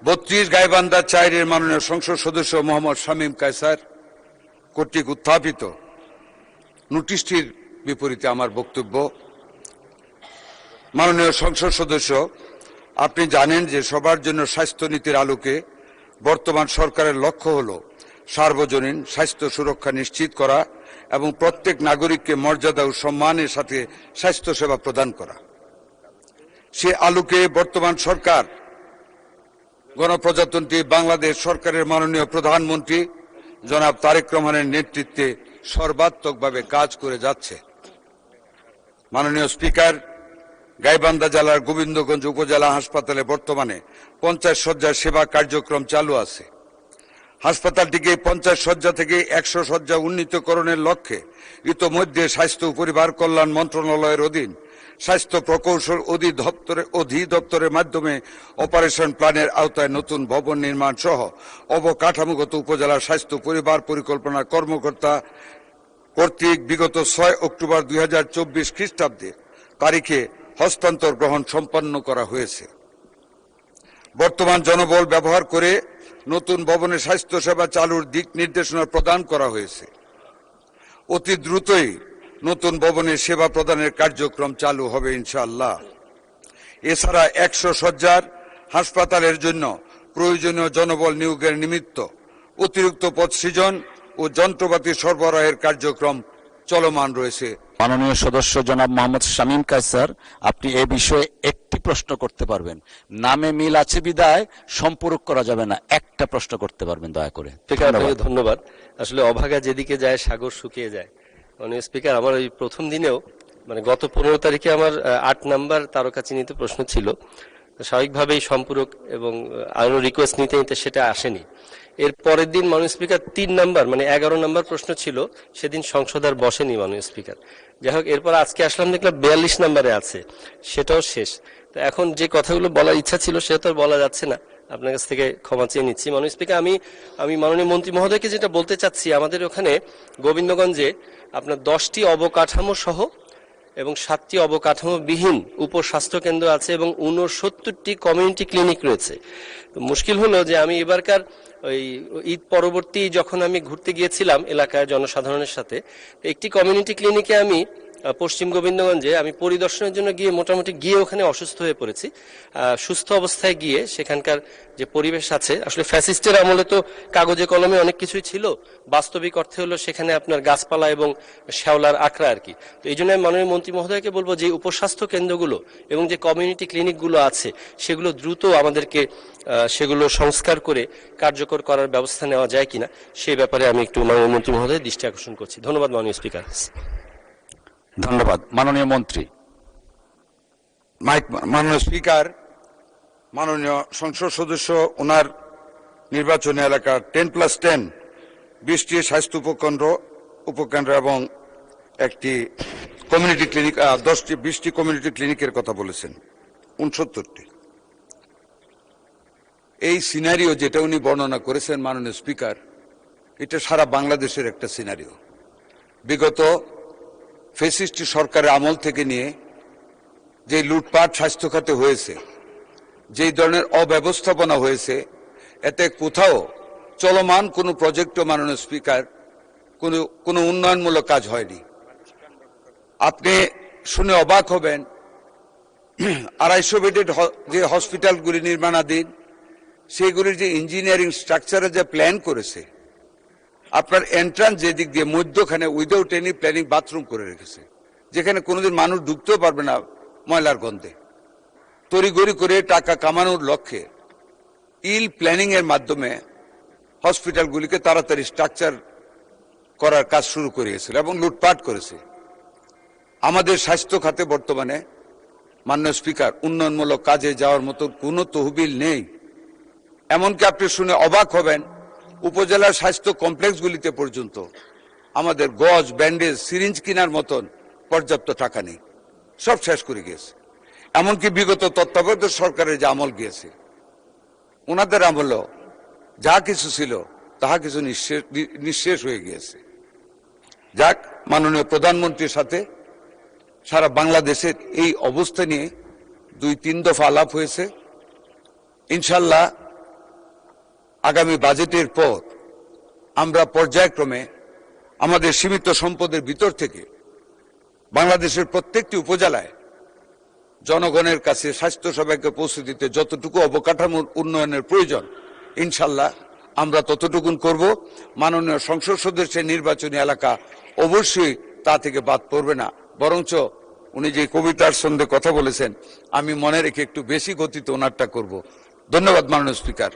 32 গাইবান্ধা 4 এর মাননীয় সংসদ সদস্য মোহাম্মদ শামীম কায়সার কর্তৃক উত্থাপিত নোটিশটির বিপরীতে আমার বক্তব্য। মাননীয় সংসদ সদস্য, আপনি জানেন যে সবার জন্য স্বাস্থ্য নীতির আলোকে বর্তমান সরকারের লক্ষ্য হল সার্বজনীন স্বাস্থ্য সুরক্ষা নিশ্চিত করা এবং প্রত্যেক নাগরিককে মর্যাদা ও সম্মানের সাথে স্বাস্থ্য সেবা প্রদান করা। সে আলোকে বর্তমান সরকার গণপ্রজাতন্ত্রী বাংলাদেশ সরকারের মাননীয় প্রধানমন্ত্রী জনাব তারেক রহমানের নেতৃত্বে সর্বাত্মকভাবে কাজ করে যাচ্ছে। মাননীয় স্পিকার, গাইবান্ধা জেলার গোবিন্দগঞ্জ উপজেলা হাসপাতালে বর্তমানে 50 শয্যার সেবা কার্যক্রম চালু আছে। হাসপাতালটিকে 50 শয্যা থেকে 100 শয্যা উন্নীতকরণের লক্ষ্যে ইতোমধ্যে স্বাস্থ্য ও পরিবার কল্যাণ মন্ত্রণালয়ের অধীন স্বাস্থ্য প্রকৌশল অধিদপ্তরের মাধ্যমে অপারেশন প্ল্যানের আওতায় নতুন ভবন নির্মাণ সহ অবকাঠামোগত উপজেলা স্বাস্থ্য পরিবার পরিকল্পনা কর্মকর্তা কর্তৃক বিগত 6 অক্টোবর 2024 খ্রিস্টাব্দে তারিখে হস্তান্তর গ্রহণ সম্পন্ন করা হয়েছে। বর্তমান জনবল ব্যবহার করে নতুন ভবনে স্বাস্থ্য সেবা চালুর দিক নির্দেশনা প্রদান করা হয়েছে। অতি দ্রুতই নতুন ভবনে সেবা প্রদানের কার্যক্রম চালু হবে ইনশাআল্লাহ। এছাড়া 100 শয্যার হাসপাতালের জন্য প্রয়োজনীয় জনবল নিয়োগের নিমিত্ত অতিরিক্ত পদ সৃজন ও যন্ত্রপাতি সরবরাহের কার্যক্রম চলমান রয়েছে। মাননীয় সদস্য জনাব মোহাম্মদ শামীম কায়সার, আপনি এ বিষয়ে একটি প্রশ্ন করতে পারবেন। নামে মিল আছে বিদায় সম্পূরক করা যাবে না, একটা প্রশ্ন করতে পারবেন দয়া করে। ধন্যবাদ। আসলে অভাগা যেদিকে যায় সাগর শুকিয়ে যায়। মাননীয় স্পিকার, আমার ওই প্রথম দিনেও মানে গত 15 তারিখে আমার 8 নাম্বার তারকা চিহ্নিত প্রশ্ন ছিল। স্বাভাবিকভাবেই সম্পূরক এবং আরো রিকোয়েস্ট নিতে নিতে সেটা আসেনি। এর পরের দিন মাননীয় স্পিকার 3 নাম্বার মানে 11 নাম্বার প্রশ্ন ছিল, সেদিন সংসদ আর বসেনি মাননীয় স্পিকার। যাই হোক, এরপর আজকে আসলাম, দেখলাম 42 নাম্বারে আছে, সেটাও শেষ। তো এখন যে কথাগুলো বলার ইচ্ছা ছিল সেটা তো বলা যাচ্ছে না, আপনার কাছ থেকে ক্ষমা চেয়ে নিচ্ছি। মাননীয় স্পিকার, আমি মাননীয় মন্ত্রী মহোদয়কে যেটা বলতে চাচ্ছি, আমাদের ওখানে গোবিন্দগঞ্জে আপনার 10টি অবকাঠামো সহ এবং 7টি অবকাঠামোবিহীন উপস্বাস্থ্য কেন্দ্র আছে এবং 69টি কমিউনিটি ক্লিনিক রয়েছে। তো মুশকিল হলো যে আমি এবারকার ওই ঈদ পরবর্তী যখন আমি ঘুরতে গিয়েছিলাম এলাকায় জনসাধারণের সাথে, একটি কমিউনিটি ক্লিনিকে আমি পশ্চিম গোবিন্দগঞ্জে আমি পরিদর্শনের জন্য গিয়ে মোটামুটি গিয়ে ওখানে অসুস্থ হয়ে পড়েছি। সুস্থ অবস্থায় গিয়ে সেখানকার যে পরিবেশ আছে, আসলে ফ্যাসিস্টের আমলে তো কাগজে কলমে অনেক কিছুই ছিল, বাস্তবিক অর্থে হলো সেখানে আপনার গাছপালা এবং শ্যাওলার আখড়া আর কি। তো এই জন্য আমি মাননীয় মন্ত্রী মহোদয়কে বলবো যে উপস্বাস্থ্য কেন্দ্রগুলো এবং যে কমিউনিটি ক্লিনিকগুলো আছে সেগুলো দ্রুত আমাদেরকে সেগুলো সংস্কার করে কার্যকর করার ব্যবস্থা নেওয়া যায় কিনা সেই ব্যাপারে আমি একটু মাননীয় মন্ত্রী মহোদয়ের দৃষ্টি আকর্ষণ করছি। ধন্যবাদ মাননীয় স্পিকার। ধন্যবাদ। মাননীয় মন্ত্রী। মাননীয় স্পিকার, মাননীয় সংসদ সদস্য ওনার নির্বাচনী এলাকার 10+10 20টি স্বাস্থ্য উপকেন্দ্র এবং একটি কমিউনিটি ক্লিনিক 20টি কমিউনিটি ক্লিনিকের কথা বলেছেন, 69টি। এই সিনারিও যেটা উনি বর্ণনা করেছেন মাননীয় স্পিকার, এটা সারা বাংলাদেশের একটা সিনারিও। বিগত ফ্যাসিস্ট সরকারের আমল থেকে নিয়ে যে লুটপাট স্বাস্থ্য খাতে হয়েছে, যেই ধরনের অব্যবস্থাপনা হয়েছে, এতে কোথাও চলমান কোনো প্রজেক্টও মাননীয় স্পিকার কোনো উন্নয়নমূলক কাজ হয়নি। আপনি শুনে অবাক হবেন, 250 বেডের যে হসপিটালগুলি নির্মাণাধীন, সেগুলির যে ইঞ্জিনিয়ারিং স্ট্রাকচারে যে প্ল্যান করেছে, আপনার এন্ট্রান্স যেদিক দিয়ে মধ্যখানে উইদাউট এনি প্ল্যানিং বাথরুম করে রেখেছে, যেখানে কোনোদিন মানুষ ঢুকতেও পারবে না ময়লার গন্ধে। তড়িঘড়ি করে টাকা কামানোর লক্ষ্যে ইল প্ল্যানিং এর মাধ্যমে হসপিটালগুলিকে তাড়াতাড়ি স্ট্রাকচার করার কাজ শুরু করেছিল এবং লুটপাট করেছে। আমাদের স্বাস্থ্য খাতে বর্তমানে মাননীয় স্পিকার উন্নয়নমূলক কাজে যাওয়ার মতো কোনো তহবিল নেই। এমনকি আপনি শুনে অবাক হবেন, উপজেলার স্বাস্থ্য কমপ্লেক্সগুলিতে পর্যন্ত আমাদের গজ, ব্যান্ডেজ, সিরিঞ্জ কেনার মতন পর্যাপ্ত টাকা নেই, সব শেষ করে গিয়েছে। এমনকি বিগত তত্ত্বাবধায়ক সরকারের যে আমল গিয়েছে, ওনাদের আমলও যা কিছু ছিল তাহা কিছু নিঃশেষ হয়ে গিয়েছে। যাক, মাননীয় প্রধানমন্ত্রীর সাথে সারা বাংলাদেশের এই অবস্থা নিয়ে 2-3 দফা আলাপ হয়েছে। ইনশাল্লাহ আগামী বাজেটের পর আমরা পর্যায়ক্রমে আমাদের সীমিত সম্পদের ভিতর থেকে বাংলাদেশের প্রত্যেকটি উপজেলায় জনগণের কাছে স্বাস্থ্যসেবাকে পৌঁছে দিতে যতটুকু অবকাঠামোর উন্নয়নের প্রয়োজন ইনশাল্লাহ আমরা ততটুকুন করব। মাননীয় সংসদ সদস্যের নির্বাচনী এলাকা অবশ্যই তা থেকে বাদ পড়বে না, বরঞ্চ উনি যে কবিতার সঙ্গে কথা বলেছেন আমি মনে রেখে একটু বেশি গতিতে ওনারটা করব। ধন্যবাদ মাননীয় স্পিকার।